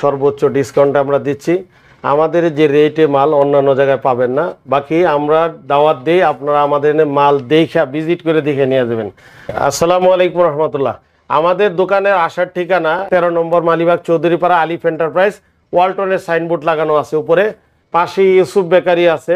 সর্বোচ্চ ডিসকাউন্ট আমরা দিচ্ছি। আমাদের যে রেটে মাল অন্যান্য জায়গায় পাবেন না। বাকি আমরা দাওয়াত দিই, আপনারা আমাদের মাল দেখা ভিজিট করে দেখে নিয়ে যাবেন। আসসালামু আলাইকুম রহমতুল্লাহ। আমাদের দোকানের আসার ঠিকানা 13 নম্বর মালিবাগ চৌধুরীপাড়া আলিফ এন্টারপ্রাইজ। ওয়ালটনের সাইনবোর্ড লাগানো আছে উপরে, পাশে ইউসুফ বেকারি আছে,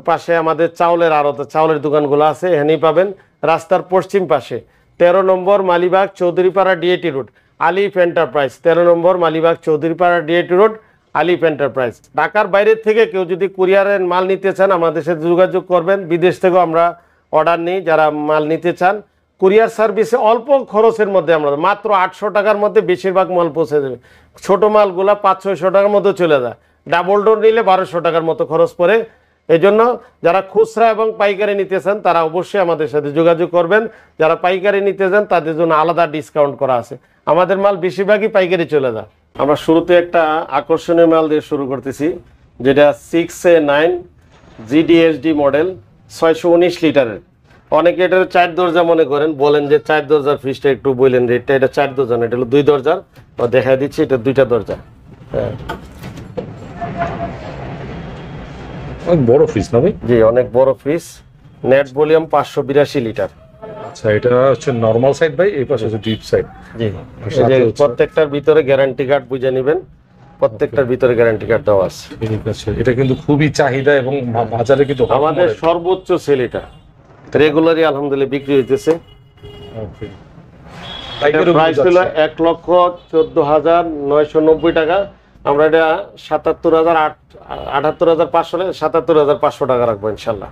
পাশে আমাদের চাউলের আড়ত, চাউলের দোকানগুলো আছে, এখানেই পাবেন। রাস্তার পশ্চিম পাশে 13 নম্বর মালিবাগ চৌধুরীপাড়া ডিএটি রোড আলিফ এন্টারপ্রাইজ। 13 নম্বর মালিবাগ চৌধুরীপাড়া ডিএটি রোড আলিফ এন্টারপ্রাইজ। ঢাকার বাইরের থেকে কেউ যদি কুরিয়ারের মাল নিতে চান আমাদের সাথে যোগাযোগ করবেন। বিদেশ থেকেও আমরা অর্ডার নিই, যারা মাল নিতে চান কুরিয়ার সার্ভিসে অল্প খরচের মধ্যে আমরা মাত্র 800 টাকার মধ্যে বেশিরভাগ মাল পৌঁছে দেবে। ছোট মালগুলা 500-600 টাকার মধ্যে চলে যায়, ডাবল ডোর নিলে 1200 টাকার মতো খরচ পড়ে। এই জন্য যারা খুচরা এবং পাইকারি নিতে চান তারা অবশ্যই আমাদের সাথে যোগাযোগ করবেন। যারা পাইকারি নিতে চান তাদের জন্য আলাদা ডিসকাউন্ট করা আছে। আমাদের মাল বেশিরভাগই পাইকারি চলে যায়। আমরা শুরুতে একটা আকর্ষণীয় মাল দিয়ে শুরু করতেছি, যেটা 6A9 GDSD মডেল, 619 লিটারের। অনেকে এটার 4 দরজা মনে করেন, বলেন যে 4 দরজার ফ্রিজটা একটু বললেন রেটটা। এটা 4 দরজা না, এটা হলো 2 দরজার। দেখা দিচ্ছি, এটা 2টা দরজা। হ্যাঁ, অনেক বড় ফ্রিজ না ভাই? জি, অনেক বড় ফ্রিজ। Net volume 582 litre. আচ্ছা, এটা হচ্ছে নরমাল সাইড ভাই, এই পাশে হচ্ছে ডিপ সাইড। জি, প্রত্যেকটার ভিতরে গ্যারান্টি কার্ড বুঝে নেবেন, প্রত্যেকটার ভিতরে গ্যারান্টি কার্ড দেওয়া আছে। ঠিক আছে, এটা কিন্তু খুবই চাহিদা এবং বাজারে কিন্তু আমাদের সর্বোচ্চ সেল এটা, রেগুলারই আলহামদুলিল্লাহ বিক্রি হইতেছে। ওকে, প্রাইস ছিল 1,14,990 টাকা। আমরা এটা 77,500 টাকা রাখবো ইনশাল্লাহ।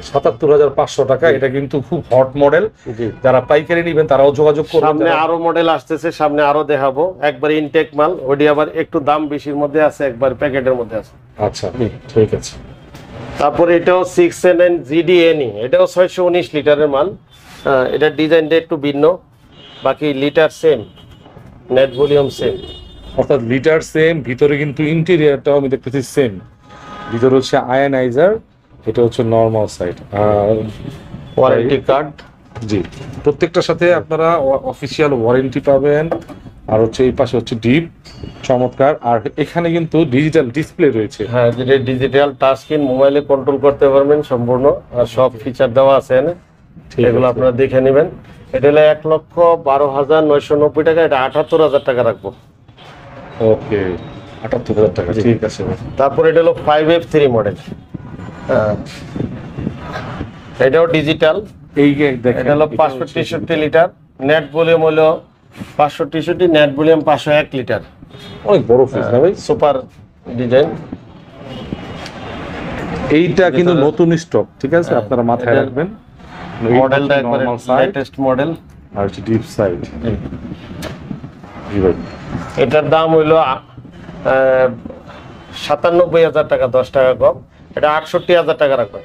77,500 টাকা। এটা কিন্তু খুব হট মডেল। যারা পাইকারি নেবেন তারাও যোগাযোগ করবেন। সামনে আরো মডেল আসতেছে, সামনে আরো দেখাবো। একবার ইনটেক মাল, ওটি আবার একটু দাম বেশির মধ্যে আছে, একবার প্যাকেটের মধ্যে আছে। আচ্ছা, ঠিক আছে। তারপরে এটাও 6A9 GDNE, এটাও 619 লিটারের মাল। এটা ডিজাইনটা একটু ভিন্ন, বাকি litre same, net volume same. অর্থাৎ লিটার সেম, ভিতরে কিন্তু ইন্টেরিয়রটাও আমি দেখতেছি সেম। ভিতরে হচ্ছে আয়নাইজার, এটা হচ্ছে নরমাল সাইড। আর ওয়ারেন্টি কার্ড, জি, প্রত্যেকটার সাথে আপনারা অফিসিয়াল ওয়ারেন্টি পাবেন। আর হচ্ছে এই পাশে হচ্ছে ডিপ, চমৎকার। আর এখানে কিন্তু ডিজিটাল ডিসপ্লে রয়েছে। হ্যাঁ, যেটা ডিজিটাল টাচ স্ক্রিন, মোবাইলে কন্ট্রোল করতে পারবেন সম্পূর্ণ। আর সব ফিচার দেওয়া আছে এখানে, এগুলো আপনারা দেখে নেবেন। এটা হলো 1,12,990 টাকা। এটা 78,000 টাকা রাখবো। ওকে, 78,000 টাকা, ঠিক আছে। তারপর এটা হলো 5F3 মডেল। এটাও ডিজিটাল। এই এটা হলো 563 লিটার, নেট ভলিউম হলো 563, নেট ভলিউম 501 লিটার। অনেক বড় ফ্রিজ না ভাই? Super design. এইটা কিন্তু নতুন স্টক, ঠিক আছে, আপনারা মাথায় রাখবেন। মডেলটা একবারে লেটেস্ট মডেল। আর হচ্ছে ডিপ সাইড। জি ভাই, এটার দাম হইলো 97,000 টাকা, 10 টাকা কম। এটা 68,000 টাকা রাখবেন।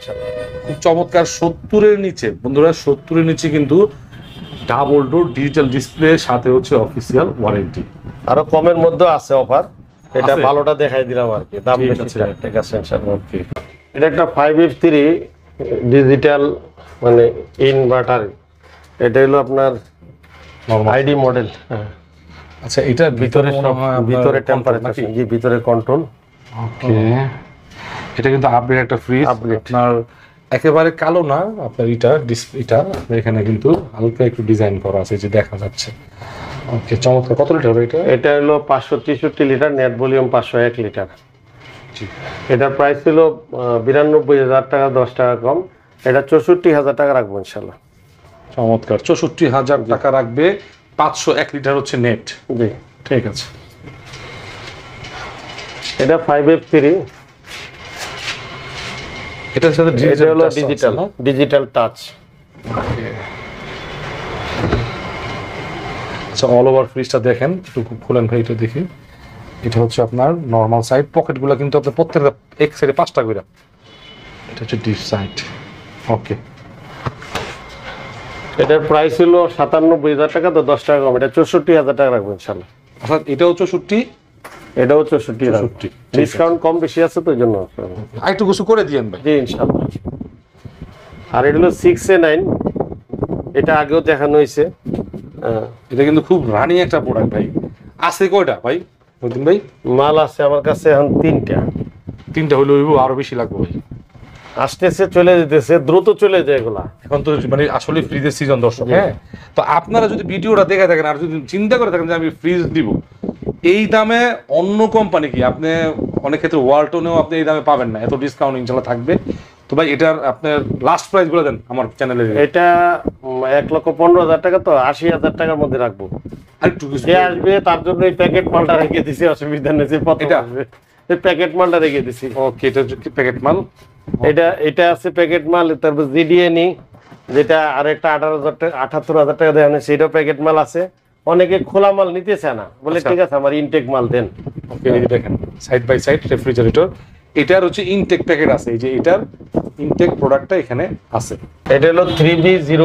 খুব চমৎকার। 70-এর নিচে বন্ধুরা, 70-এর নিচে কিন্তু ডাবল ডোর ডিজিটাল ডিসপ্লে, সাথে হচ্ছে অফিসিয়াল ওয়ারেন্টি। আরো কমের মধ্যে আছে অফার, এটা আছে? ভালোটা দেখাই দিলাম আর কি, দাম বেশি। ঠিক আছে ইনশাআল্লাহ। ওকে, এটা একটা 5F3 ডিজিটাল মানে ইনভার্টার। এটা হলো আপনার আইডি মডেল। আচ্ছা, এটা ভিতরে ভিতরে টেম্পারেচার, জি, ভিতরে কন্ট্রোল। ওকে, এটা কিন্তু আপডেট একটা ফ্রিজ। আপনার একেবারে কালো না, আপনার এটা ডিসপ্লেটা এখানে কিন্তু হালকা একটু ডিজাইন করা আছে, যে দেখা যাচ্ছে। ওকে, চমৎকার। কত লিটার এটা? এটা হলো 563 লিটার, নেট ভলিউম 501 লিটার। এটার প্রাইস ছিল 92,000 টাকা, 10 টাকা কম। এটা 64,000 টাকা রাখবো ইনশাল্লাহ। চমৎকার, 64,000 টাকা রাখবে। 501 লিটার হচ্ছে নেট। জি, ঠিক আছে। এটা 5F3, এটার সাথে এটা হলো ডিজিটাল টাচ। আচ্ছা, অল ওভার ফ্রিজটা দেখেন, একটু খুলেন ভাই, এটা দেখি। এটা হচ্ছে আপনার নরমাল সাইড, পকেটগুলো কিন্তু আপনার প্রত্যেকটা এক সাইডে 5টা করে। এটা হচ্ছে ডিপ সাইড। ওকে, এটার প্রাইস হলো 97,000 টাকা, তো 10 টাকা কম। এটা 64,000 টাকা রাখবো ইনশাল্লাহ। অর্থাৎ এটাও 64, এটাও 64। ডিসকাউন্ট কম বেশি আছে তো, এই জন্য আরেকটু কিছু করে দিয়েন ভাই। জি ইনশাআল্লাহ। আর এটা হলো 6A9, এটা আগেও দেখানো হয়েছে। এটা কিন্তু খুব রানিং একটা প্রোডাক্ট ভাই। আছে কয়টা ভাই? মহিউদ্দিন ভাই? মাল আছে আমার কাছে এখন 3টা হইলে হইব, আরো বেশি লাগবে ভাই। আসতেছে, চলে যেতেছে, দ্রুত চলে যায় এগুলা। এখন তো মানে আসলে ফ্রিজের সিজন দর্শক। হ্যাঁ, তো আপনারা যদি ভিডিওটা দেখে থাকেন আর যদি চিন্তা করে থাকেন যে আমি ফ্রিজ দিব এই দামে, অন্য কোম্পানি কি আপনি অনেক ক্ষেত্রে ওয়ালটনেও আপনি এই দামে পাবেন না, এত ডিসকাউন্ট ইনশাল্লাহ থাকবে। তো ভাই এটার আপনার লাস্ট প্রাইস বলে দেন আমার চ্যানেলে। এটা 1,15,000 টাকা, তো 80,000 টাকার মধ্যে রাখবো। আরেকটু কিছু যে আসবে তার জন্য এই প্যাকেট মালটা রেখে দিছি, অসুবিধা নেই। এটা? এই প্যাকেট মালটা রেখে দিছি। ওকে, এটা হচ্ছে প্যাকেট মাল। এটা আছে প্যাকেট মাল। তারপর জিডিএনই, যেটা আরেকটা 18,000 টাকা 78,000 টাকা দেয়, সেটাও প্যাকেট মাল আছে। অনেকে খোলা মাল নিতে চায় না, বলে ঠিক আছে আমার ইনটেক মাল দেন। ওকে, এই দেখেন সাইড বাই সাইড রেফ্রিজারেটর, এটার হচ্ছে ইনটেক প্যাকেট আছে। এই যে এটার ইনটেক প্রোডাক্টটা এখানে আছে। এটা হলো 3B0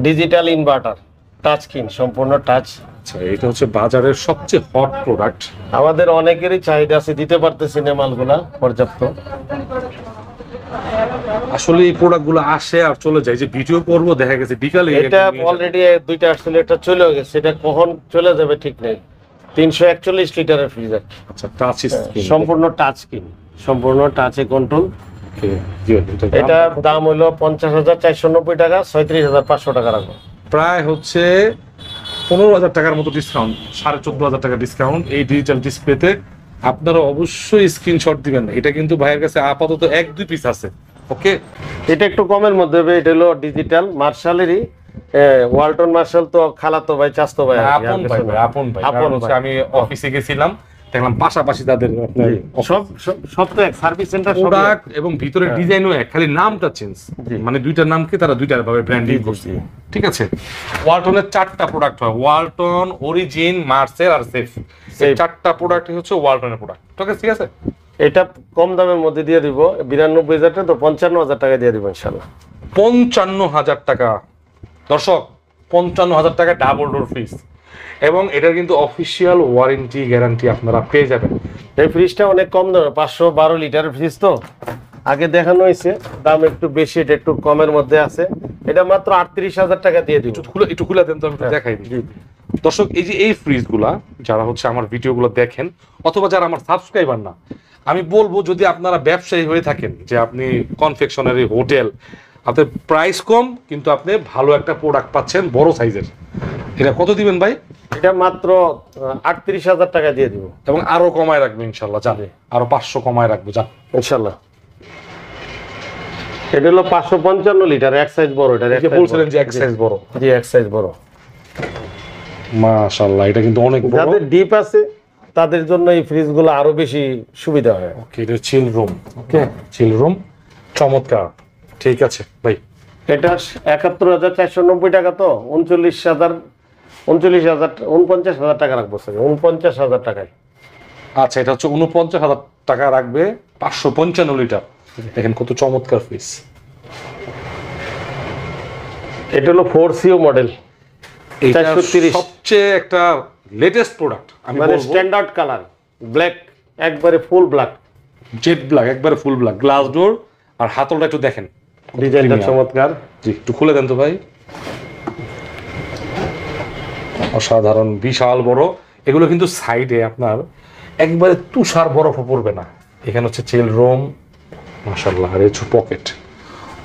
digital inverter, touch screen, সম্পূর্ণ টাচ। আচ্ছা, এটা হচ্ছে বাজারের সবচেয়ে হট প্রোডাক্ট। আমাদের অনেকেরই চাহিদা আছে, দিতে পারতেছি না মালগুলা পর্যাপ্ত। আসলে এই প্রোডাক্টগুলো আসে আর চলে যায়, যে ভিডিও করব দেখা গেছে বিকালে এটা অলরেডি 2টা আসলে, এটা চলে গেছে, এটা কখন চলে যাবে ঠিক নেই। 341 লিটারের ফ্রিজ। আচ্ছা, টাচ স্ক্রিন, সম্পূর্ণ টাচ স্ক্রিন, সম্পূর্ণ টাচে কন্ট্রোল। এটা দাম হলো 50,490 টাকা, 36,500 টাকা রাখবো। প্রায় হচ্ছে 15,000 টাকার মতো ডিসকাউন্ট, 14,500 টাকা ডিসকাউন্ট এই ডিজিটাল ডিসপ্লেতে। আপনারা অবশ্যই স্ক্রিনশট দিবেন। এটা কিন্তু ভাইয়ের কাছে আপাতত 1-2 পিস আছে। ওকে, এটা একটু কমের মধ্যে হবে। এটা হলো ডিজিটাল মার্শালেরই, ওয়ালটন মার্শাল তো খালাতো ভাই, চাচতো ভাই, আপন ভাই। আপন হচ্ছে, আমি অফিসে গেছিলাম, দেখলাম পাশাপাশি তাদের সব তো এক, সার্ভিস সেন্টার সব প্রোডাক্ট এবং ভিতরে ডিজাইনও এক, খালি নামটা চেঞ্জ। মানে দুইটার নামকে তারা দুইটা ভাবে ব্র্যান্ডিং করছে। ঠিক আছে, ওয়ালটনের 4টা প্রোডাক্ট হয়, ওয়ালটন, অরিজিন, মার্সেল আর সেফ। এই 4টা প্রোডাক্টই হচ্ছে ওয়ালটনের প্রোডাক্ট। ঠিক আছে, এটা কম দামের মধ্যে দিয়ে দিব, 92,000 টাকা, তো 55,000 টাকা দিয়ে দিব ইনশাআল্লাহ। 55,000 টাকা দর্শক, 55,000 টাকা ডাবল ডোর ফ্রিজ, এবং এটার কিন্তু অফিসিয়াল ওয়ারেন্টি গ্যারান্টি আপনারা পেয়ে যাবেন। এই ফ্রিজটা অনেক কম দামে, 512 লিটারের ফ্রিজ। তো আগে দেখানো হয়েছে, দাম একটু বেশি, এটা একটু কমের মধ্যে আছে। এটা মাত্র 38,000 টাকা দিয়ে দিব। একটু খুলে দেন তো, আমি দেখাই দিই। দর্শক, এই যে এই ফ্রিজগুলা যারা হচ্ছে আমার ভিডিওগুলো দেখেন, অথবা যারা আমার সাবস্ক্রাইবার না, আমি বলবো যদি আপনারা ব্যবসায়ী হয়ে থাকেন, যে আপনি কনফেকশনারি, হোটেল, আপনার প্রাইস কম কিন্তু আপনি ভালো একটা প্রোডাক্ট পাচ্ছেন বড় সাইজের, এটা কত দিবেন ভাই? এটা মাত্র 38,000 টাকা দিয়ে দিব, এবং আরো কমায় রাখবো ইনশাল্লাহ। জানে আরো 500 কমায় রাখবো, জান ইনশাল্লাহ। এটা হলো 555 লিটার, এক সাইজ বড়। এটা বলছিলেন যে এক সাইজ বড়। জি, এক সাইজ বড়। মাশাআল্লাহ, এটা কিন্তু অনেক বড়। যাদের ডিপ আছে তাদের জন্য এই ফ্রিজগুলো আরো বেশি সুবিধা হয়। ওকে, এটা চিল রুম। ওকে, চিল রুম, চমৎকার। ঠিক আছে ভাই, এটা 71,490 টাকা, তো 49,000 টাকা রাখবো স্যার, 49,000 টাকায়। আচ্ছা, এটা হচ্ছে 49,000 টাকা রাখবে, 555 লিটার। দেখেন কত চমৎকার ফ্রিজ। এটা হলো 4CO মডেল, 430, সবচেয়ে একটা লেটেস্ট প্রোডাক্ট। আমি মানে বলবো স্ট্যান্ডার্ড কালার, ব্ল্যাক, একবারে ফুল ব্ল্যাক, জেড ব্ল্যাক, একবারে ফুল ব্ল্যাক, গ্লাস ডোর। আর হাতলটা একটু দেখেন, ডিজাইনটা চমৎকার। জি, একটু খুলে দেন তো ভাই। অসাধারণ, বিশাল বড়। এগুলো কিন্তু সাইডে আপনার একবারে তুষার বরফও পড়বে না। এখানে হচ্ছে চিল রুম, মাশাআল্লাহ, আর হচ্ছে পকেট।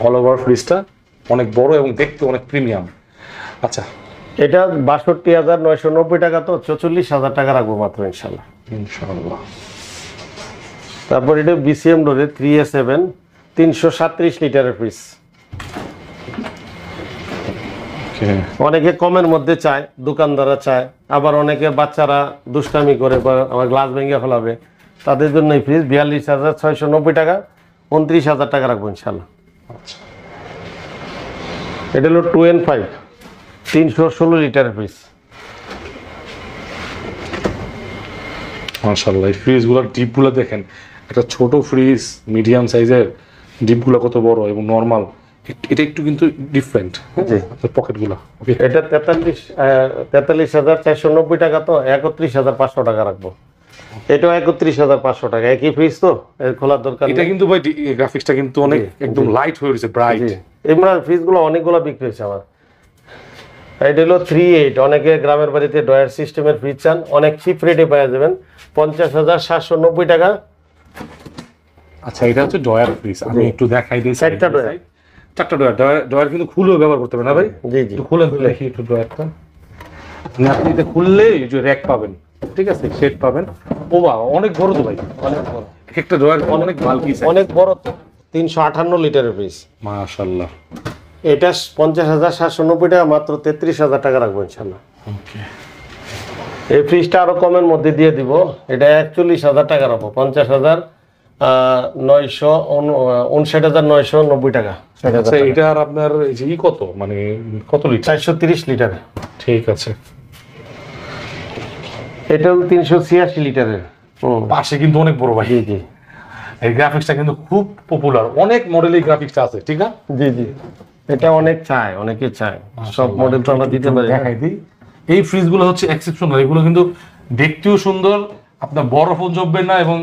অল ওভার ফ্রিজটা অনেক বড় এবং দেখতে অনেক প্রিমিয়াম। আচ্ছা, এটা 62,990 টাকা, তো 44,000 টাকা রাখবো মাত্র ইনশাল্লাহ। ইনশাআল্লাহ। তারপর এটা BCM ডোরে 3A7 337 লিটারের ফ্রিজ। অনেকে কমের মধ্যে চায়, দোকানদাররা চায়, আবার অনেকে বাচ্চারা দুষ্টামি করে বা আমার গ্লাস ভেঙে ফেলাবে, তাদের জন্য এই ফ্রিজ 42,690 টাকা, 29,000 টাকা রাখবো ইনশাল্লাহ। আচ্ছা, এটা হলো 2N5 316 লিটারের ফ্রিজ। মাশাআল্লাহ, এই ফ্রিজগুলোর ডিপগুলো দেখেন। একটা ছোট ফ্রিজ, মিডিয়াম সাইজের, ডিপগুলো কত বড় এবং নরমাল। এটা একটু কিন্তু ডিফারেন্ট। জি, আপনার পকেটগুলো। ওকে, এটা 43,490 টাকা, তো 31,500 টাকা রাখবো। এটাও 31,500 টাকা, একই ফ্রিজ, তো এর খোলার দরকার। এটা কিন্তু ভাই গ্রাফিক্সটা কিন্তু অনেক একদম লাইট হয়ে রয়েছে, ব্রাইট। এমরা ফ্রিজগুলো অনেকগুলো বিক্রি হয়েছে আমার। এটা হলো 3.8, অনেকে গ্রামের বাড়িতে ডয়ার সিস্টেমের ফ্রিজ চান, অনেক চিপ রেটে পেয়ে যাবেন 50,790 টাকা। আচ্ছা, এটা হচ্ছে ডয়ার ফ্রিজ, আমি একটু দেখাই দিই। চারটা ডয়ার, চারটা ডয়ার, ডয়ার কিন্তু খুলেও ব্যবহার করতে পারবেন না ভাই? জি জি, একটু খুলে দেখি একটু ডয়ারটা। আপনি এটা খুললে এই যে র্যাক পাবেন, ঠিক আছে, শেড পাবেন। ও বাবা, অনেক বড় তো ভাই, অনেক বড়, একটা ডয়ার অনেক বাল্কি, অনেক বড় তো, 358 লিটারের ফ্রিজ। মাশাআল্লাহ। এটা 50,790 টাকা, মাত্র 33,000 টাকা রাখবো ইনশাল্লাহ। ওকে, এই ফ্রিজটা আরো কমের মধ্যে দিয়ে দিব, এটা 41,000 টাকা রাখবো, 50,959 টাকা। আচ্ছা, এটা আর আপনার এই যে কত, মানে কত লিটার? 430 লিটার। ঠিক আছে, এটা 386 লিটারের। পাশে কিন্তু অনেক বড় ভাই। জি জি, এই গ্রাফিক্সটা কিন্তু খুব পপুলার, অনেক মডেলের গ্রাফিক্সটা আছে, ঠিক না? জি জি, এটা অনেক চায়, অনেকে চায়, সব মডেল তো আমরা দিতে পারি না। দেখাই দিই, এই ফ্রিজগুলো হচ্ছে এক্সেপশনাল, এগুলো কিন্তু দেখতেও সুন্দর, আপনার বরফও জমবে না, এবং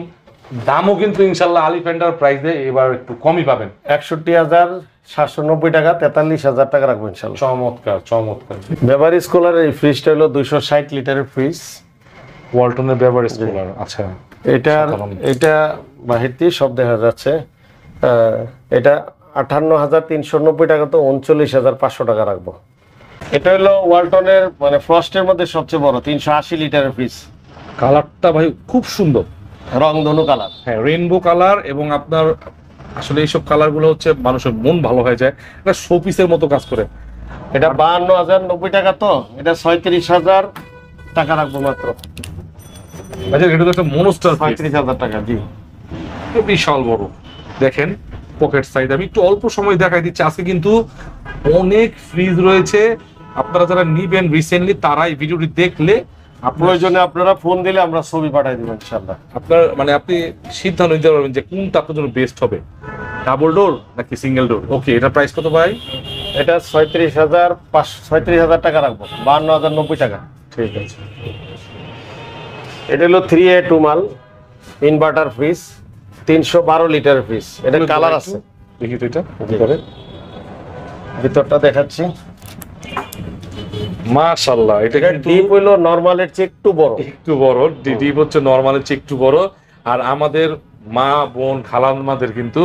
দামও কিন্তু ইনশাল্লাহ আলিফ্যান্ডার প্রাইসে এবার একটু কমই পাবেন। 61,790 টাকা, 43,000 টাকা রাখবো ইনশাল্লাহ। চমৎকার চমৎকার। বেভারেজ কুলার এই ফ্রিজটা হলো 260 লিটারের ফ্রিজ, ওয়ালটনের বেভারেজ কুলার। আচ্ছা, এটা বাহির দিয়ে সব দেখা যাচ্ছে। এটা 58,390 টাকা, তো 39,500 টাকা রাখবো। এটা হলো ওয়ালটনের মানে ফ্রস্টের মধ্যে সবচেয়ে বড় 380 লিটারের ফ্রিজ। কালারটা ভাই খুব সুন্দর, রংধনু কালার, হ্যাঁ, রেইনবো কালার, এবং আপনার আসলে এইসব কালারগুলো হচ্ছে মানুষের মন ভালো হয়ে যায়, এটা শোপিসের মতো কাজ করে। এটা 52,090 টাকা, তো এটা 37,000 টাকা রাখবো মাত্র। আচ্ছা, এটা তো একটা মনস্টার, 35,000 টাকা। জি, বিশাল বড়, দেখেন পকেট সাইজ। আমি একটু অল্প সময় দেখাই দিচ্ছি, আজকে কিন্তু অনেক ফ্রিজ রয়েছে, আপনারা যারা নিবেন রিসেন্টলি তারা এই ভিডিওটি দেখলে প্রয়োজনে আপনারা ফোন দিলে আমরা ছবি পাঠিয়ে দেবো ইনশাআল্লাহ। আপনার মানে আপনি সিদ্ধান্ত নিতে পারবেন যে কোনটা আপনার জন্য বেস্ট হবে, ডাবল ডোর নাকি সিঙ্গেল ডোর। ওকে, এটা প্রাইস কত ভাই? এটা 36,000 টাকা রাখবো, 52,090 টাকা। ঠিক আছে, এটা হলো 3A2 মাল ইনভার্টার ফ্রিজ, 312 লিটার ফ্রিজ। এটা কালার আছে, দেখি তো এটা ভিতরটা দেখাচ্ছি। মাশাআল্লাহ, এটা কিন্তু ডিপ হলো নরমালের চেয়ে একটু বড়, একটু বড়, ডিপ হচ্ছে নরমালের চেয়ে একটু বড়। আর আমাদের মা বোন খালাম্মাদের কিন্তু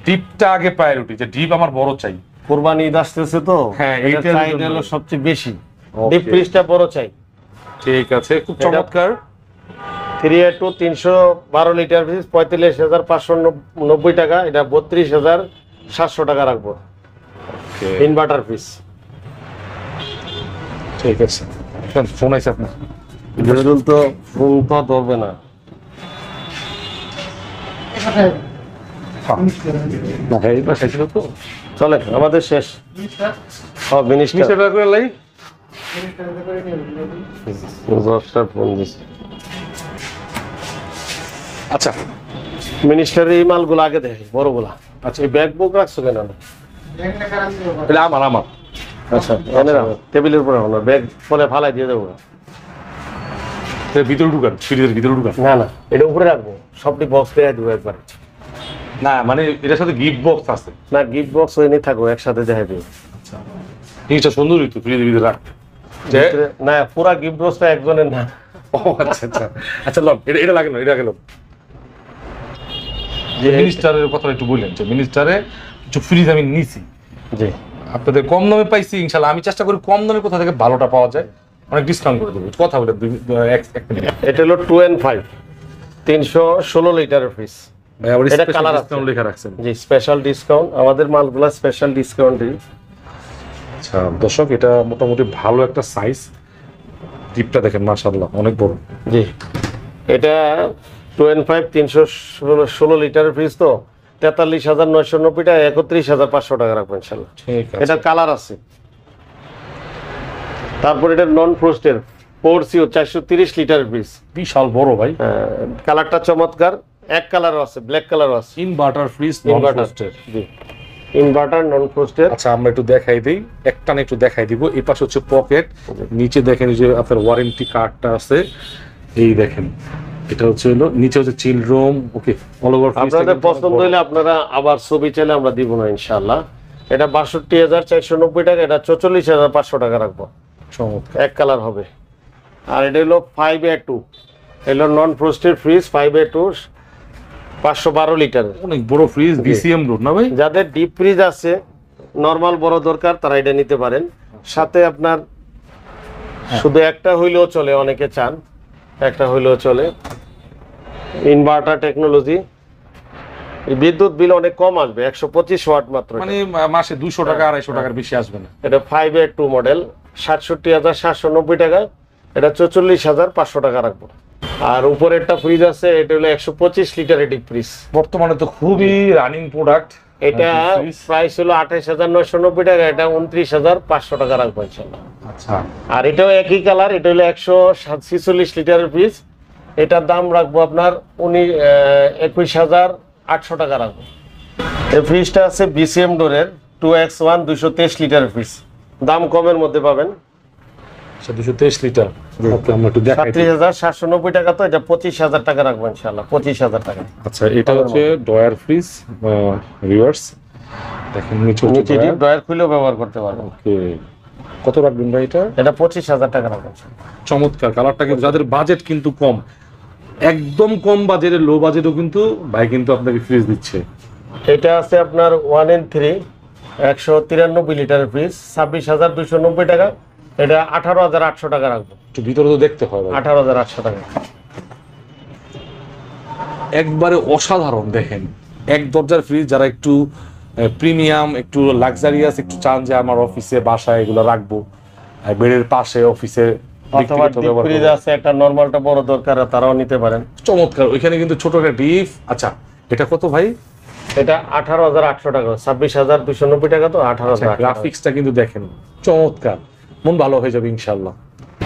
ডিপটা আগে প্রায়োরিটি, যে ডিপ আমার বড় চাই। কুরবানি ঈদ আসতেছে তো, হ্যাঁ, এটা এইটার চাহিদা জন্য। হলো সবচেয়ে বেশি, ডিপ ফ্রিজটা বড় চাই। ঠিক আছে, খুব চমৎকার। 3A2 312 লিটার ফ্রিজ, 45,590 টাকা। এটা 32,700 টাকা রাখবো, ইনভার্টার ফ্রিজ। ঠিক আছে, ফোন আছে আপনার? জরুল তো ফোন তো ধরবে না। না ভাই, এটা শেষ তো চলে, আমাদের শেষ। হ্যাঁ, মিনিস্টার করে লাই 10টা ফোন দিচ্ছে। আচ্ছা, মিনিস্টারের এই মালগুলো আগে দেখে, বড়গুলা। আচ্ছা, এই ব্যাগ বুক রাখছো কেন? এটা আমার আচ্ছা, এনে রাখো টেবিলের উপরে, রাখো না, ব্যাগ পরে ফালাই দিয়ে দেবো। ভিতরে ঢুকান, ফ্রিজের ভিতরে ঢুকান। না না, এটা উপরে রাখবো, সবটি বক্স দেখাই দেবো একবার। না মানে এটার সাথে গিফট বক্স আছে না, গিফট বক্স ওই নিয়ে থাকো, একসাথে দেখাই দেবো। আচ্ছা, জিনিসটা সুন্দরই তো, ফ্রিজের ভিতরে রাখতে। না, পুরা গিফট বক্সটা একজনের না। ও আচ্ছা আচ্ছা আচ্ছা, লন, এটা লাগে না, এটা গেল। যে মিনিস্টারের কথা একটু বললেন, যে মিনিস্টারে কিছু ফ্রিজ আমি নিছি, জি, আপনাদের কম দামে পাইছি ইনশাল্লাহ। আমি চেষ্টা করি কম দামে কোথা থেকে ভালোটা পাওয়া যায়, অনেক ডিসকাউন্ট করে দেবো। কথা বলে এক মিনিট। এটা হলো 2N5 316 লিটারের ফ্রিজ। এটা কালার ডিসকাউন্ট লেখা রাখছেন? জি, স্পেশাল ডিসকাউন্ট, আমাদের মালগুলা স্পেশাল ডিসকাউন্ট দিই। আচ্ছা দর্শক, এটা মোটামুটি ভালো একটা সাইজ, ডিপটা দেখেন মাশাআল্লাহ অনেক বড়। জি, এটা 2N5 316 লিটারের ফ্রিজ, তো 43,990 টাকা, 31,500 টাকা রাখবেন ইনশাআল্লাহ। ঠিক আছে, এটা কালার আছে। তারপর এটা নন ফ্রস্টের 4CO 430 লিটারের ফ্রিজ, বিশাল বড় ভাই। কালারটা চমৎকার, এক কালারও আছে, ব্ল্যাক কালারও আছে। ইনভার্টার ফ্রিজ, ইনভার্টার, জি, ইনভার্টার নন ফ্রস্টের। আচ্ছা, আমরা একটু দেখাই দিই, একটানে একটু দেখাই দিব। এই পাশে হচ্ছে পকেট, নিচে দেখেন যে আপনার ওয়ারেন্টি কার্ডটা আছে, এই দেখেন। এটা হচ্ছে হলো নিচে হচ্ছে চিল রুম। ওকে, অল ওভার আপনাদের পছন্দ হলে আপনারা আবার ছবি চাইলে আমরা দিব না ইনশাআল্লাহ। এটা 62,490 টাকা, এটা 44,500 টাকা রাখবো। চমৎকার। এক কালার হবে। আর এটা হলো 5A2, এগুলো নন ফ্রস্টেড ফ্রিজ 5A2 512 লিটারের। অনেক বড় ফ্রিজ, বিসিএম রোড না ভাই? যাদের ডিপ ফ্রিজ আছে, নরমাল বড় দরকার, তারা এটা নিতে পারেন। সাথে আপনার শুধু একটা হইলেও চলে, অনেকে চান একটা হইলেও চলে। ইনভার্টার টেকনোলজি, বিদ্যুৎ বিল অনেক কম আসবে, 125 ওয়াট মাত্র। মানে মাসে 200 টাকা 250 টাকার বেশি আসবে না। এটা 5A2 মডেল, 67,790 টাকা। এটা 44,500 টাকা রাখবো। আর উপরেরটা ফ্রিজ আছে, এটা হলো 125 লিটারের ডিপ ফ্রিজ। বর্তমানে তো খুবই রানিং প্রোডাক্ট। এটা প্রাইস হলো 28,990 টাকা, এটা 29,500 টাকা রাখবো ইনশাআল্লাহ। আচ্ছা, আর এটাও একই কালার, এটা হলো 146 লিটারের ফ্রিজ। এটার দাম রাখবো আপনার 21,800 টাকা রাখবো। এই ফ্রিজটা আছে বিসিএম ডোরের 2X1 223 লিটারের ফ্রিজ, দাম কমের মধ্যে পাবেন। 223 লিটার। ওকে, আমরা একটু দেখাই। 37,790 টাকা, তো এটা 25,000 টাকা রাখবো ইনশাআল্লাহ, 25,000 টাকা। আচ্ছা, এটা হচ্ছে ডয়ার ফ্রিজ, রিভার্স। দেখেন নিচে নিচে ডিপ ড্রয়ার খুলেও ব্যবহার করতে পারবেন। ওকে, কত রাখবেন ভাই এটা? এটা 25,000 টাকা রাখবেন। চমৎকার কালারটা, কিন্তু যাদের বাজেট কিন্তু কম, একদম কম বাজেটের, লো বাজেটও কিন্তু ভাই কিন্তু আপনাকে ফ্রিজ দিচ্ছে। এটা আছে আপনার 1N3 193 লিটারের ফ্রিজ, 26,290 টাকা। এটা 18,800 টাকা রাখবো। একটু ভিতরে তো দেখতে হয় ভাই। 18,800 টাকা। একবারে অসাধারণ। দেখেন, এক দরজার ফ্রিজ, যারা একটু প্রিমিয়াম, একটু লাক্সারিয়াস, একটু চান যে আমার অফিসে বাসায় এগুলো রাখবো, বেডের পাশে অফিসে, অথবা ডিপ ফ্রিজ আছে একটা, নরমালটা বড় দরকার, তারাও নিতে পারেন। চমৎকার। ওইখানে কিন্তু ছোট একটা ডিপ। আচ্ছা, এটা কত ভাই? এটা 18,800 টাকা, 26,290 টাকা, তো 18,000। গ্রাফিক্সটা কিন্তু দেখেন চমৎকার, মন ভালো হয়ে যাবে ইনশাআল্লাহ।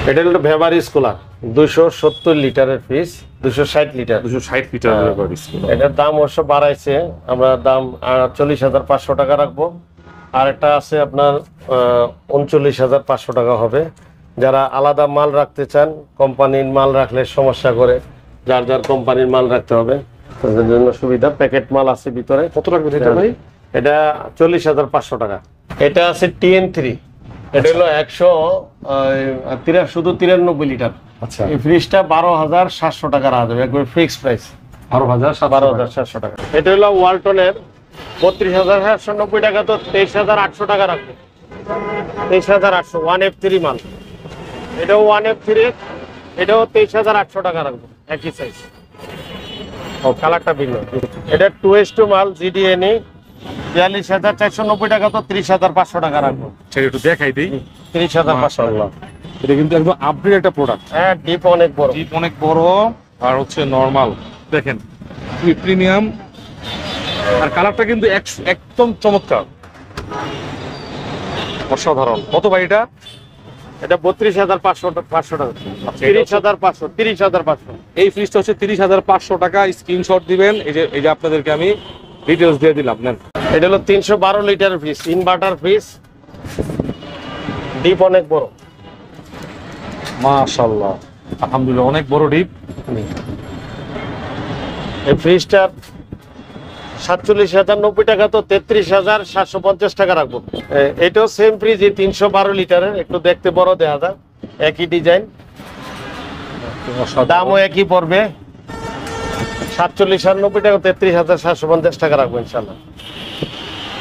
এটা হলো ভেভারিস কুলার 270 লিটারের ফ্রিজ, 260 লিটার। 260 লিটার ভেভারিস। এটার দাম অবশ্য বাড়াইছে, আমরা দাম 40,500 টাকা রাখবো। আর একটা আছে আপনার 39,500 টাকা হবে। যারা আলাদা মাল রাখতে চান, কোম্পানির মাল রাখলে সমস্যা করে, যার যার কোম্পানির মাল রাখতে হবে, তাদের জন্য সুবিধা। প্যাকেট মাল আছে ভিতরে। কত রাখবেন এটা ভাই? এটা 40,500 টাকা। এটা আছে TN3, এটা হলো 193 লিটার। আচ্ছা, এই ফ্রিজটা 12,700 টাকা রাখা যাবে, একবার ফিক্সড প্রাইস 12,700 টাকা। এটা হলো ওয়ালটনের 32,790 টাকা, তো 23,800 টাকা রাখবো। 23,800 1F3 মাল। এটাও 1F3, এটাও 23,800 টাকা রাখবো, একই সাইজ। কালারটা ভিন্ন। এটা 2S2 মাল, GDNE 42,490 টাকা, তো 30,500 টাকা রাখবো। সেটা একটু দেখাই দিই। 30,500। এটা কিন্তু একদম আপডেট একটা প্রোডাক্ট। হ্যাঁ, ডিপ অনেক বড়। ডিপ অনেক বড়, আর হচ্ছে নরমাল। দেখেন, প্রিমিয়াম, আর কালারটা কিন্তু একদম চমৎকার, অসাধারণ। কত ভাই এটা? এটা 32,500 টাকা। 30,500। এই ফ্রিজটা হচ্ছে 30,500 টাকা। স্ক্রিনশট দিবেন। এই যে আপনাদেরকে আমি ডিটেলস দিয়ে দিলাম, নেন। এটা হলো 312 litre fridge, inverter fridge, deep অনেক বড়। মাশাআল্লাহ, আলহামদুলিল্লাহ, অনেক বড় ডিপ। এই ফ্রিজটা 47,090 টাকা, তো 33,750 টাকা রাখবো। এটাও সেম ফ্রিজ, 312 লিটারের, একটু দেখতে বড় দেখা যায়, একই ডিজাইন, দামও একই পড়বে। 47,090 টাকা, 33,750 টাকা রাখবো ইনশাল্লাহ।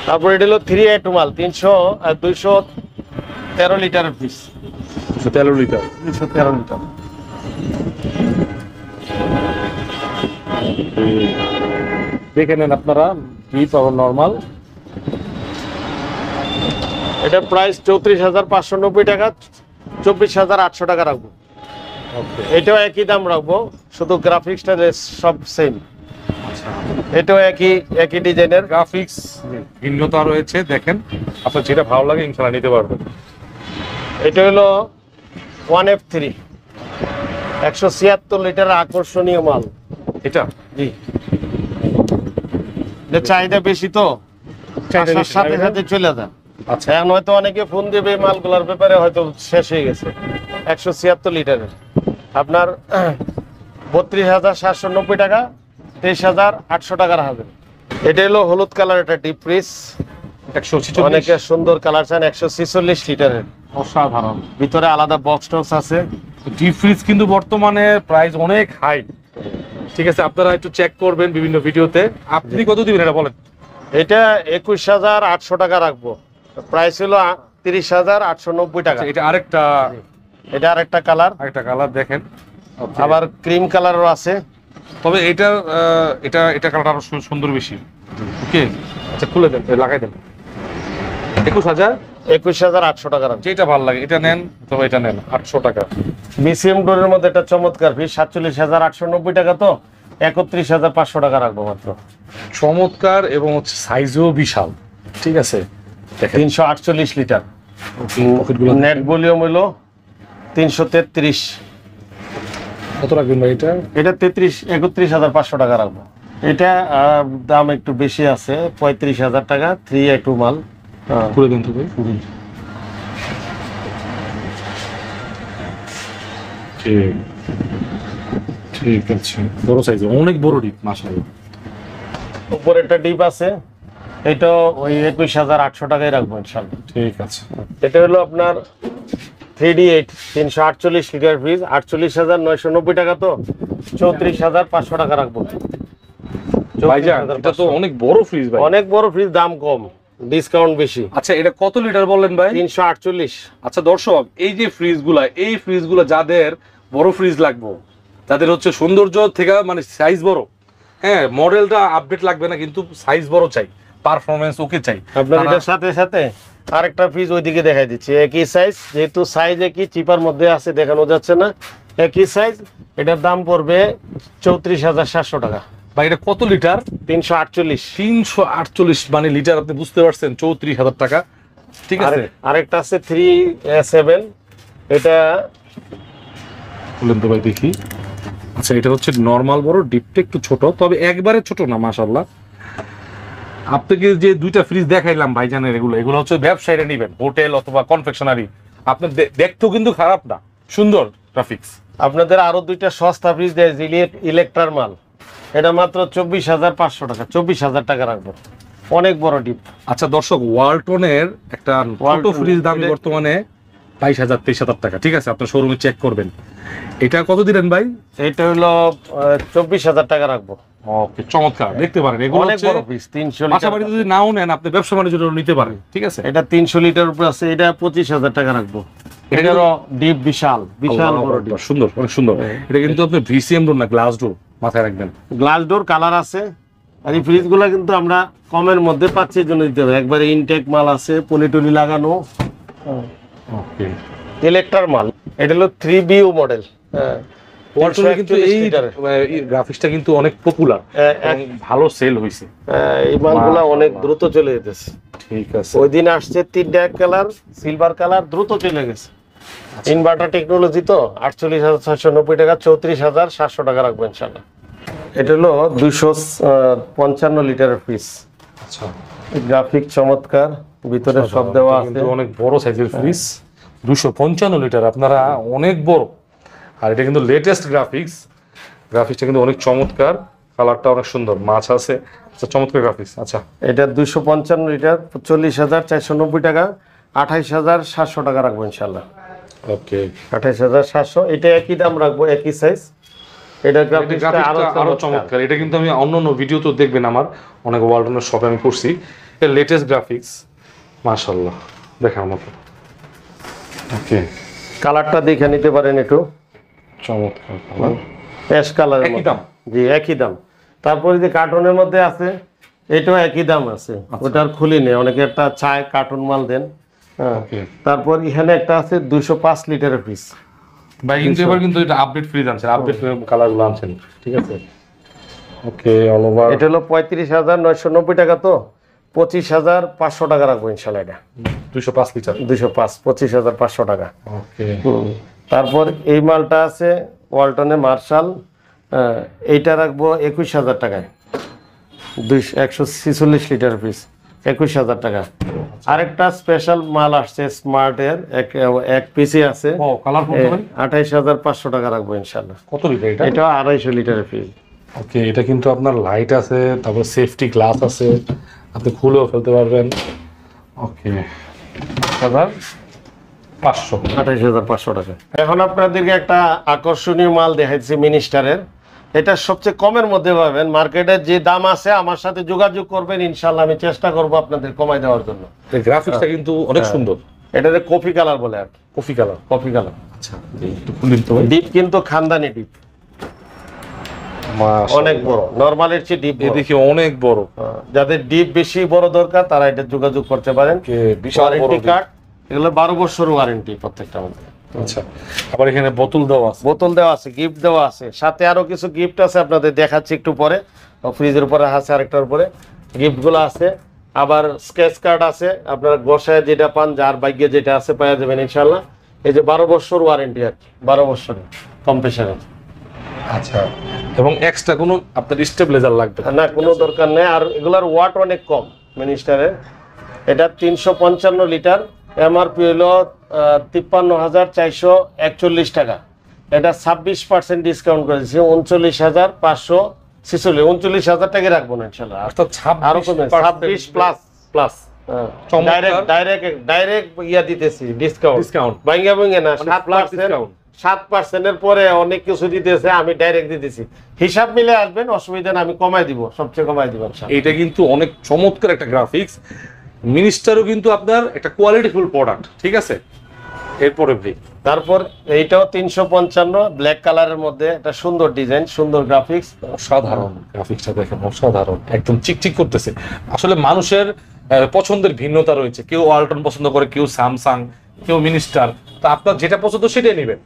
তারপর এটা হলো 3A2 মাল, 213 লিটারের ফ্রিজ। 13 লিটার। 213 লিটার। দেখে নেন আপনারা, ডিপ আর নরমাল। এটা প্রাইস 34,590 টাকা, 24,800 টাকা রাখবো। এটাও একই দাম রাখবো, শুধু গ্রাফিক্সটা সব সেম। এটাও একই ডিজাইনের। গ্রাফিক্স ভিন্নতা রয়েছে, দেখেন আপনার যেটা ভালো লাগে ইনশাআল্লাহ নিতে পারবেন। এটা হলো 1F3 176 লিটার, আকর্ষণীয় মাল এটা। জি, চাহিদা বেশি, তো আসার সাথে সাথে চলে যায়। আচ্ছা, এখন হয়তো অনেকে ফোন দেবে মালগুলোর ব্যাপারে, হয়তো শেষ হয়ে গেছে। 176 লিটারের আপনার 32,790 টাকা, 23,800 টাকা রাখবেন। এটা হলো হলুদ কালার, এটা ডিপ ফ্রিজ, 146 অনেকে সুন্দর কালার চান 146 লিটারের, অসাধারণ। ভিতরে আলাদা বক্স টক্স আছে। ডিপ ফ্রিজ কিন্তু বর্তমানে প্রাইস অনেক হাই, ঠিক আছে, আপনারা একটু চেক করবেন বিভিন্ন ভিডিওতে। আপনি কত দিবেন এটা বলেন? এটা 21,800 টাকা রাখবো, প্রাইস হলো 30,890 টাকা। এটা আরেকটা, এটা আরেকটা কালার দেখেন, আবার ক্রিম কালারও আছে। তবে এটা এটা কালারটা আরো সুন্দর বেশি। ওকে, আচ্ছা খুলে দেন, লাগাই দেন। 21,800 টাকা রাখবো। যেটা ভালো লাগে এটা নেন, তবে এটা নেন 800 টাকা। বিসিএম ডোরের মধ্যে একটা চমৎকার পিস, 47,890 টাকা, তো 31,500 টাকা রাখবো মাত্র। চমৎকার এবং হচ্ছে সাইজও বিশাল, ঠিক আছে। 348 লিটার, পকেটগুলো নেট ভলিউম হলো 333। কত রাখবেন ভাই এটা? এটা 31,500 টাকা রাখবো। এটা দাম একটু বেশি আছে, 35,000 টাকা, 3A2 মাল। খুলে দেন তো ভাই। ঠিক আছে, বড় সাইজ, অনেক বড় ডিপ, মাশাআল্লাহ। উপরে একটা ডিপ আছে, এটা ওই 21,800 টাকায় রাখবো ইনশাআল্লাহ। ঠিক আছে। এটা হলো আপনার 3D8 348 লিটার ফ্রিজ, 48,990 টাকা, তো 34,500 টাকা রাখবো। ভাইজান এটা তো অনেক বড় ফ্রিজ ভাই। অনেক বড় ফ্রিজ, দাম কম, ডিসকাউন্ট বেশি। আচ্ছা এটা কত লিটার বললেন ভাই? 348। আচ্ছা দর্শক, এই যে ফ্রিজগুলা যাদের বড় ফ্রিজ লাগবে, তাদের হচ্ছে সৌন্দর্য থেকে মানে সাইজ বড়, হ্যাঁ মডেলটা আপডেট লাগবে না, কিন্তু সাইজ বড় চাই, পারফরম্যান্স ওকে চাই। আপনার এটার সাথে সাথে আরেকটা ফ্রিজ ওইদিকে দেখাই দিচ্ছি, একই সাইজ, যেহেতু সাইজ একই, চিপার মধ্যে আছে, দেখানো যাচ্ছে না, একই সাইজ। এটার দাম পড়বে 34,700 টাকা। ভাই এটা কত লিটার? 348। 348 মানে লিটার, আপনি বুঝতে পারছেন, 34,000 টাকা, ঠিক আছে। আরেকটা আছে 3A7, এটা বলেন তো ভাই দেখি। আচ্ছা এটা হচ্ছে নরমাল বড়, ডিপটা একটু ছোট, তবে একবারে ছোট না, মাশাআল্লাহ। আপনাকে যে দুইটা ফ্রিজ দেখাইলাম ভাইজানের, এগুলো হচ্ছে ব্যবসায়ীরা নেবেন, হোটেল অথবা কনফেকশনারি। আপনার দেখতেও কিন্তু খারাপ না, সুন্দর গ্রাফিক্স। আপনাদের আরো দুইটা সস্তা ফ্রিজ দেয়, ইলেকট্রার মাল, এটা মাত্র 24,500 টাকা, 24,000 টাকা রাখবো, অনেক বড় ডিপ। আচ্ছা দর্শক, ওয়ালটনের একটা ছোট ফ্রিজ দাম বর্তমানে 22,000 23,000 টাকা, ঠিক আছে, আপনার শোরুমে চেক করবেন। এটা কত দিলেন ভাই? এটা হলো 24,000 টাকা রাখবো। ওকে, চমৎকার, দেখতে পারেন এগুলো অনেক হচ্ছে বড় পিস, 300 লিটার। পাশাপাশি যদি নাও নেন, আপনি ব্যবসা বাণিজ্যের জন্য নিতে পারেন, ঠিক আছে। এটা 300 লিটার উপর আছে, এটা 25,000 টাকা রাখবো। এটারও ডিপ বিশাল বিশাল বড় ডিপ, সুন্দর, অনেক সুন্দর। এটা কিন্তু আপনি ভিসিএম ডোর না, গ্লাস ডোর, মাথায় রাখবেন। গ্লাস ডোর কালার আছে। আর এই ফ্রিজগুলো কিন্তু আমরা কমের মধ্যে পাচ্ছি, এই জন্য দিতে হবে, একবারে ইনটেক মাল আছে, পলিটলি লাগানো, ওকে, ইলেকট্রার মাল। এটা হলো 3BU মডেল। ওয়ালটনের কিন্তু এই গ্রাফিক্সটা কিন্তু অনেক পপুলার, ভালো সেল হইছে। এই মালগুলো অনেক দ্রুত চলে যেতেছে। ঠিক আছে, ওই দিন আসছে 3টা কালার, সিলভার কালার, দ্রুত চলে গেছে। ইনভার্টার টেকনোলজি, তো 48,690 টাকা, 34,700 টাকা রাখবো ইনশাআল্লাহ। এটা হলো 255 লিটারের ফ্রিজ। আচ্ছা, গ্রাফিক চমৎকার, ভিতরে সব দেওয়া আছে, কিন্তু অনেক বড় সাইজের ফ্রিজ, 255 লিটার, আপনারা অনেক বড়। আর এটা কিন্তু লেটেস্ট গ্রাফিক্সটা কিন্তু অনেক চমৎকার, কালারটা অনেক সুন্দর, মাছ আছে, আচ্ছা চমৎকার গ্রাফিক্স। আচ্ছা এটা 255 লিটার, 40,490 টাকা, 28,700 টাকা রাখবো ইনশাআল্লাহ। ওকে, 28,700। এটা একই দাম রাখবো, একই সাইজ। এটা গ্রাফিক্সটা আরো চমৎকার। এটা কিন্তু আমি অন্যান্য ভিডিও তো দেখবেন, আমার অনেক ওয়ালটনের শপে আমি করছি, এর লেটেস্ট গ্রাফিক্স, মাশাআল্লাহ, দেখার মতো। ওকে, কালারটা দেখে নিতে পারেন, একটু চমৎকার কালার, অ্যাশ কালার, একই দাম। জি একই দাম। তারপরে যে কার্টুনের মধ্যে আছে, এটাও একই দাম আছে, ওটার খুলি নেই, অনেকে একটা চায় কার্টুন মাল দেন। তারপর এখানে একটা আছে 205 লিটারের ফ্রিজ। ভাই কিন্তু এবার কিন্তু এটা আপডেট ফ্রিজ আনছেন, আপডেট কালারগুলো আনছেন, ঠিক আছে। ওকে, অল ওভার। এটা হলো 35,990 টাকা, তো 25,500 টাকা রাখবো ইনশাআল্লাহ। এটা 205 লিটার, 205, 25,500 টাকা। ওকে। তারপর এই মালটা আছে ওয়ালটনে মার্শাল, এইটা রাখবো 21,000 টাকায়, 146 লিটার পিস, 21,000 টাকা। আরেকটা স্পেশাল মাল আসছে স্মার্টের, এক পিসি আছে, 28,500 টাকা রাখবো ইনশাআল্লাহ। কত লিটার এটা? এটা 250 লিটারের পিস। ওকে, এটা কিন্তু আপনার লাইট আছে, তারপর সেফটি গ্লাস আছে, আপনি খুলেও ফেলতে পারবেন, ওকে 28,500 28,500 টাকা। এখন আপনাদেরকে একটা আকর্ষণীয় মাল দেখাচ্ছি মিনিস্টারের। এটা সবচেয়ে কমের মধ্যে পাবেন, মার্কেটের যে দাম আছে আমার সাথে যোগাযোগ করবেন, ইনশাল্লাহ আমি চেষ্টা করব আপনাদের কমাই দেওয়ার জন্য। এই গ্রাফিক্সটা কিন্তু অনেক সুন্দর। এটাতে কফি কালার বলে আর কি, কফি কালার। Coffee colour. আচ্ছা একটু খুলুন তো ভাই। ডিপ কিন্তু খানদানি ডিপ, অনেক বড়, নরমালের চেয়ে ডিপ। এদিকে অনেক বড়। যাদের ডিপ বেশি বড় দরকার তারা এটা যোগাযোগ করতে পারেন। বিশাল বড় কার্ড, এগুলো 12 বছর ওয়ারেন্টি প্রত্যেকটা মধ্যে। আচ্ছা, আবার এখানে বোতল দেওয়া আছে। বোতল দেওয়া আছে, গিফট দেওয়া আছে, সাথে আরো কিছু গিফট আছে আপনাদের দেখাচ্ছি একটু পরে। ফ্রিজের উপরে আছে, আরেকটার উপরে গিফটগুলো আছে। আবার স্কেচ কার্ড আছে, আপনারা গোসায় যেটা পান, যার ভাগ্যে যেটা আছে পাওয়া যাবেন ইনশাল্লাহ। এই যে 12 বছর ওয়ারেন্টি আর কি, 12 বছরের কম্প্রেসারের। আচ্ছা, এবং এক্সট্রা কোনো আপনার স্টেবিলাইজার লাগবে না, কোনো দরকার নেই। আর এগুলার ওয়াট অনেক কম মিনিস্টারের। এটা 355 লিটার, এমআরপি হলো 53,441 টাকা। এটা 26% ডিসকাউন্ট করেছি, 39,546, 39,000 টাকা রাখবো না ইনশাল্লাহ। অর্থাৎ আরো কমে 26 প্লাস প্লাস ডাইরেক্ট ইয়া দিতেছি ডিসকাউন্ট, ভাঙ্গা ভাঙ্গা না, 7%-এর পরে অনেক কিছু দিতেছে, আমি ডাইরেক্ট দিতেছি। হিসাব মিলে আসবেন, অসুবিধা না, আমি কমাই দিব, সবচেয়ে কমাই দিব। এটা কিন্তু অনেক চমৎকার একটা গ্রাফিক্স। মিনিস্টারও কিন্তু আপনার একটা কোয়ালিটিফুল প্রোডাক্ট, ঠিক আছে। এরপরে ভাই তারপর এইটাও 355 ব্ল্যাক কালারের মধ্যে, একটা সুন্দর ডিজাইন, সুন্দর গ্রাফিক্স। অসাধারণ গ্রাফিক্সটা দেখেন, অসাধারণ, একদম চিকচিক করতেছে। আসলে মানুষের পছন্দের ভিন্নতা রয়েছে, কেউ ওয়ালটন পছন্দ করে, কেউ স্যামসাং, কেউ মিনিস্টার। তো আপনার যেটা পছন্দ সেটাই নেবেন।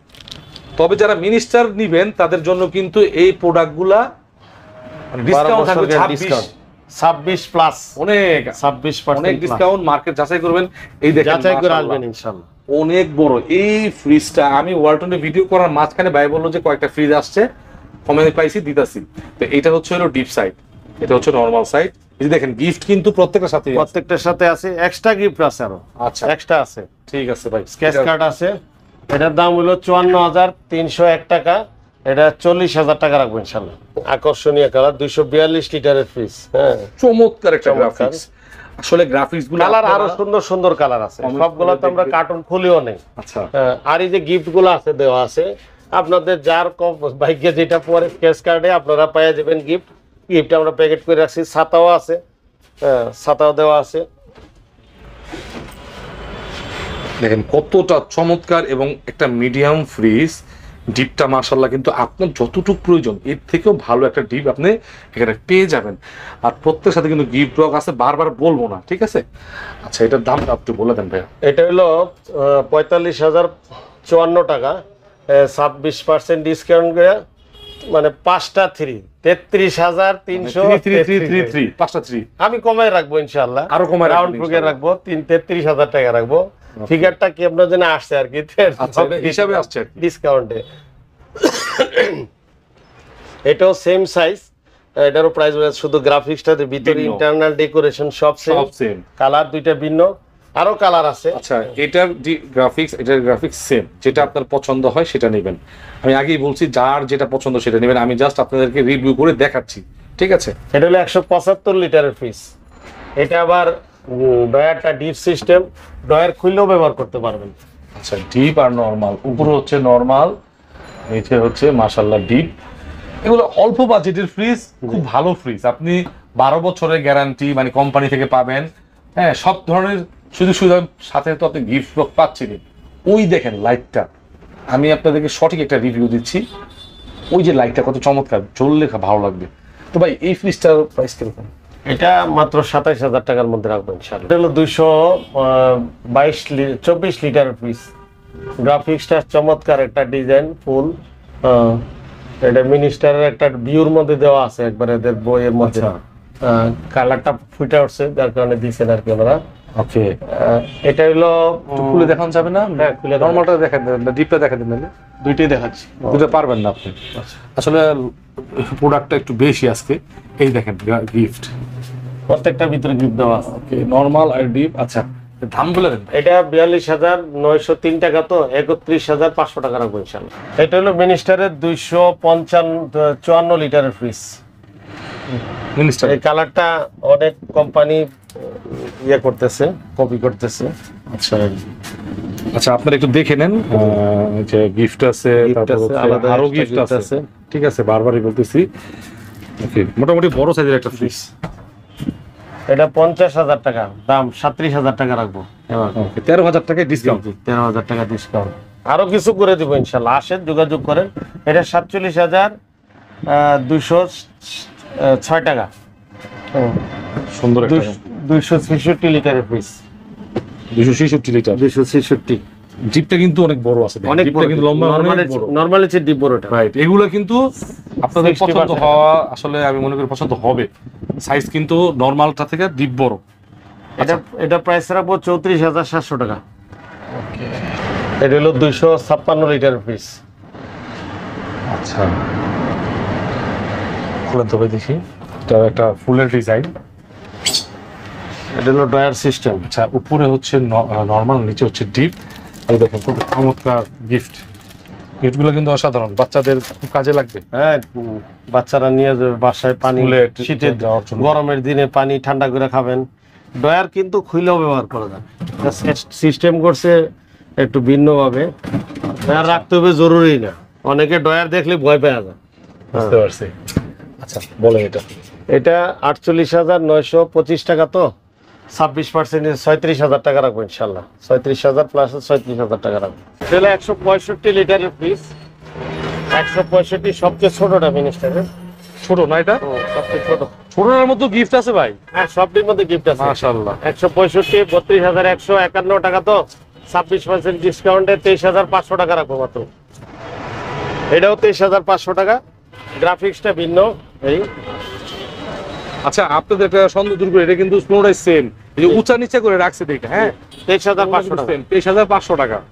তবে যারা মিনিস্টার নিবেন তাদের জন্য কিন্তু এই প্রোডাক্টগুলা ডিসকাউন্ট থাকবে 26 প্লাস, অনেক 26% অনেক ডিসকাউন্ট। মার্কেট যাচাই করবেন, এই দেখেন যাচাই করে আসবেন ইনশাআল্লাহ। অনেক বড় এই ফ্রিজটা। আমি ওয়ালটনে ভিডিও করার মাঝখানে ভাই বললো যে কয়েকটা ফ্রিজ আসছে, কমে পাইছি, দিতাছি। তো এটা হচ্ছে হলো ডিপ সাইড, এটা হচ্ছে নরমাল সাইড। এই দেখেন গিফট কিন্তু প্রত্যেকটার সাথে আছে, এক্সট্রা গিফট আছে আরো। আচ্ছা, এক্সট্রা আছে, ঠিক আছে ভাই। স্কেচ কার্ড আছে। এটার দাম হলো 54,301 টাকা। এটা 40,000 টাকা রাখবো ইনশাআল্লাহ। আকর্ষণীয় কালার, 242 লিটারের ফ্রিজ। হ্যাঁ, চমৎকার একটা গ্রাফিক্স। আসলে গ্রাফিক্স গুলো কালার আরো সুন্দর সুন্দর কালার আছে, সবগুলো তো আমরা কার্টুন খুলিও নেই। আচ্ছা, আর এই যে গিফট গুলো আছে দেওয়া আছে, আপনাদের যার ভাগ্যে যেটা পরে স্কেচ কার্ডে আপনারা পেয়ে যাবেন গিফট। গিফট আমরা প্যাকেট করে রাখছি, ছাতাও আছে, ছাতাও দেওয়া আছে। দেখেন কতটা চমৎকার, এবং একটা মিডিয়াম ফ্রিজ। ডিপটা মাশাআল্লাহ কিন্তু আপনার যতটুকু প্রয়োজন এর থেকেও ভালো একটা ডিপ আপনি এখানে পেয়ে যাবেন। আর প্রত্যেকের সাথে কিন্তু গিফট বক্স আছে, বারবার বলবো না, ঠিক আছে। আচ্ছা, এটার দামটা একটু বলে দেন ভাইয়া। এটা হলো 45,054 টাকা, 26% ডিসকাউন্ট করে, মানে 5টা 3, 33,333। 5টা 3 আমি কমাই রাখবো ইনশাআল্লাহ, আরো কমাই রাউন্ড ফিগার রাখবো, 33,000 টাকা রাখবো। ফিগারটা কি আপনার জন্য আসছে আর কি, হিসাবে আসছে ডিসকাউন্টে। এটাও সেম সাইজ, এটারও প্রাইস শুধু গ্রাফিক্সটাতে ভিতরে ইন্টারনাল ডেকোরেশন সব সেম, কালার দুইটা ভিন্ন, আরো কালার আছে। আচ্ছা, এটার গ্রাফিক্স সেম, যেটা আপনার পছন্দ হয় সেটা নেবেন। আমি আগেই বলছি যার যেটা পছন্দ সেটা নেবেন, আমি জাস্ট আপনাদেরকে রিভিউ করে দেখাচ্ছি, ঠিক আছে। এটা হলো 175 লিটারের ফ্রিজ। এটা আবার ডয়ারটা ডিপ সিস্টেম, ডয়ার খুললেও ব্যবহার করতে পারবেন। আচ্ছা, ডিপ আর নরমাল, উপরে হচ্ছে নরমাল, নিচে হচ্ছে মাশাআল্লাহ ডিপ। এগুলো অল্প বাজেটের ফ্রিজ, খুব ভালো ফ্রিজ। আপনি 12 বছরের গ্যারান্টি মানে কোম্পানি থেকে পাবেন। হ্যাঁ, সব ধরনের সুযোগ সুবিধার সাথে তো আপনি গিফট বক্স পাচ্ছেন। ওই দেখেন লাইটটা, আমি আপনাদেরকে সঠিক একটা রিভিউ দিচ্ছি। ওই যে লাইটটা কত চমৎকার, জ্বললে ভালো লাগবে। তো ভাই এই ফ্রিজটার প্রাইস কিরকম? এটা মাত্র 27,000 টাকার মধ্যে রাখবো ইনশাআল্লাহ। এটা হলো 224 লিটার ফ্রিজ। গ্রাফিক্সটা চমৎকার, একটা ডিজাইন ফুল। এটা মিনিস্টারের একটা ভিউর মধ্যে দেওয়া আছে, একবার এদের বইয়ের মধ্যে। কালারটা ফুটে উঠছে, যার কারণে দিয়েছেন আর কি আমরা। ওকে, এটা হলো খুলে দেখানো যাবে না? হ্যাঁ, খুলে নরমালটা দেখা দেন, ডিপটা দেখা দেন। দুইটাই দেখাচ্ছি, বুঝতে পারবেন না আপনি। আসলে প্রোডাক্টটা একটু বেশি আজকে। এই দেখেন গিফট, প্রত্যেকটা ভিতরে গিফট দেওয়া আছে। ওকে, নরমাল আর ডিপ। আচ্ছা, দাম বলে দেন। এটা 42,903 টাকা, তো 31,500 টাকা রাখবো ইনশাআল্লাহ। এটা হলো মিনিস্টারের 254 লিটারের ফ্রিজ। মিনিস্টার এই কালারটা অনেক কোম্পানি ইয়ে করতেছে, কপি করতেছে। আচ্ছা আচ্ছা, আপনারা একটু দেখে নেন যে গিফট আছে, তারপর হচ্ছে আলাদা আরো extra গিফট gift আছে। আছে। ঠিক আছে, বারবারই বলতেছি। ওকে, মোটামুটি বড় সাইজের একটা ফ্রিজ। এটা 50,000 টাকা দাম, 37,000 টাকা রাখবো এবার। ওকে, 13,000 টাকায় ডিসকাউন্ট। 13,000 টাকা ডিসকাউন্ট, আরো কিছু করে দিব ইনশাল্লাহ। আসেন, যোগাযোগ করেন। এটা 47,206 টাকা, সুন্দর একটা 266 লিটারের ফ্রিজ। 266 লিটার। 266 জিপটা কিন্তু অনেক বড় আছে, অনেক জিপটা বড়, কিন্তু লম্বা, অনেক বড়। নরমালি হচ্ছে ডিপ বড়টা। রাইট, এগুলো কিন্তু আপনাদের 60% পছন্দ হওয়া, আসলে আমি মনে করি পছন্দ হবে। সাইজ কিন্তু নরমালটা থেকে ডিপ বড়। এটা প্রাইস রাখবো 34,700 টাকা। এটা হলো 256 লিটারের ফ্রিজ। আচ্ছা, খুলেন তবে দেখি। এটা একটা ফুলের ডিজাইন। এটা হলো ড্রয়ার সিস্টেম। আচ্ছা, উপরে হচ্ছে নরমাল, নিচে হচ্ছে ডিপ। আর দেখেন খুব চমৎকার গিফট। গিফটগুলো কিন্তু অসাধারণ, বাচ্চাদের খুব কাজে লাগবে। হ্যাঁ, বাচ্চারা নিয়ে যাবে বাসায়, পানি স্কুলে শীতের যাওয়ার জন্য। গরমের দিনে পানি ঠান্ডা করে খাবেন। ড্রয়ার কিন্তু খুলেও ব্যবহার করা যায়, সিস্টেম করছে একটু ভিন্নভাবে। ড্রয়ার রাখতে হবে জরুরি না, অনেকে ড্রয়ার দেখলে ভয় পেয়ে যায়। বুঝতে পারছি। আচ্ছা, বলেন এটা। এটা 48,925 টাকা, তো 26% 36,000 টাকা রাখবো ইনশাল্লাহ। 36,000 প্লাস 36,000 টাকা রাখবো। এটা 165 লিটারের ফ্রিজ। 165 সবচেয়ে ছোটটা মিনিস্টারের। ছোট না এটা? সবচেয়ে ছোট। ছোটটার মধ্যে গিফট আছে ভাই? হ্যাঁ, সবটির মধ্যে গিফট আছে। মাশাআল্লাহ। 165 32,151 টাকা, তো 26% ডিসকাউন্টে 23,500 টাকা রাখবো মাত্র। এটাও 23,500 টাকা, গ্রাফিক্সটা ভিন্ন। এই আচ্ছা, আপনাদের একটা সন্দেহ দূর করে, এটা কিন্তু পুরোটাই সেম, এই যে উঁচা নিচে করে রাখছে দেখে। হ্যাঁ, 23,500 টাকা। 23,500 টাকা।